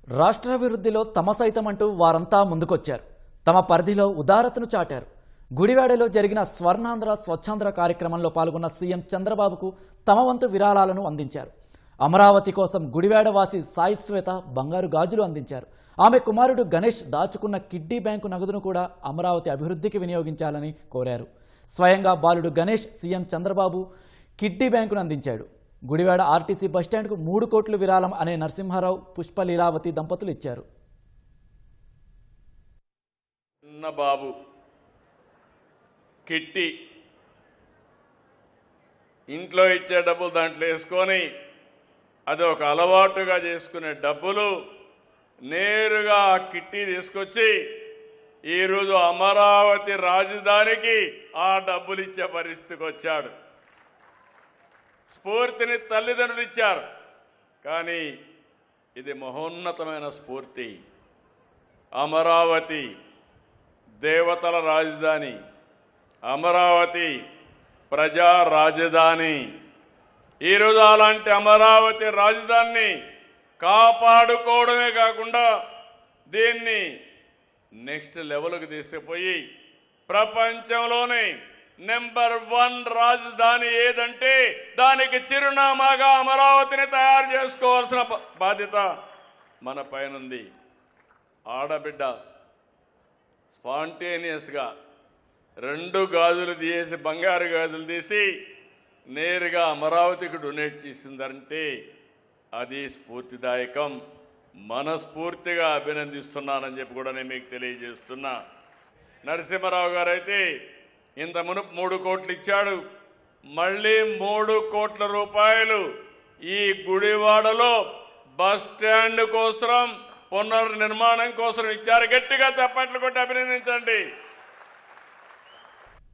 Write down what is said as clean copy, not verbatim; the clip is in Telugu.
రాష్ట్రాభివృద్ధిలో తమ సైతమంటూ వారంతా ముందుకొచ్చారు. తమ పరిధిలో ఉదారతను చాటారు. గుడివాడలో జరిగిన స్వర్ణాంధ్ర స్వచ్ఛాంధ్ర కార్యక్రమంలో పాల్గొన్న సీఎం చంద్రబాబుకు తమ వంతు విరాళాలను అందించారు. అమరావతి కోసం గుడివాడ వాసి సాయి శ్వేత బంగారు గాజులు అందించారు. ఆమె కుమారుడు గణేష్ దాచుకున్న కిడ్నీ బ్యాంకు నగదును కూడా అమరావతి అభివృద్ధికి వినియోగించాలని కోరారు. స్వయంగా బాలుడు గణేష్ సీఎం చంద్రబాబు కిడ్నీ బ్యాంకును అందించాడు. గుడివాడ ఆర్టీసీ బస్టాండ్కు 3 కోట్లు విరాళం అనే నరసింహారావు, పుష్పలీలావతి దంపతులు ఇచ్చారు. బాబు కిట్టి ఇంట్లో ఇచ్చే డబ్బులు దాంట్లో వేసుకొని అది ఒక అలవాటుగా చేసుకునే డబ్బులు నేరుగా ఆ కిట్టి తీసుకొచ్చి ఈరోజు అమరావతి రాజధానికి ఆ డబ్బులు ఇచ్చే పరిస్థితికి వచ్చాడు. స్ఫూర్తిని తల్లిదండ్రులు ఇచ్చారు, కానీ ఇది మహోన్నతమైన స్ఫూర్తి. అమరావతి దేవతల రాజధాని, అమరావతి ప్రజా రాజధాని. ఈరోజు అలాంటి అమరావతి రాజధానిని కాపాడుకోవడమే కాకుండా దీన్ని నెక్స్ట్ లెవెల్కి తీసుకుపోయి ప్రపంచంలోనే నెంబర్ 1 రాజధాని ఏదంటే దానికి చిరునామాగా అమరావతిని తయారు చేసుకోవాల్సిన బాధ్యత మన పైనుంది. ఆడబిడ్డ స్పాంటేనియస్గా 2 గాజులు తీసి బంగారు గాజులు తీసి నేరుగా అమరావతికి డొనేట్ చేసిందంటే అది స్ఫూర్తిదాయకం. మనస్ఫూర్తిగా అభినందిస్తున్నానని చెప్పి కూడా నేను మీకు తెలియజేస్తున్నా. నరసింహారావు గారు అయితే ఇంత మునుపు 3 కోట్లు ఇచ్చాడు. మళ్ళీ 3 కోట్ల రూపాయలు ఈ గుడివాడలో బస్ స్టాండ్ కోసం పునర్నిర్మాణం కోసం ఇచ్చారు. గట్టిగా చప్పట్లు కొట్టి అభినందించండి.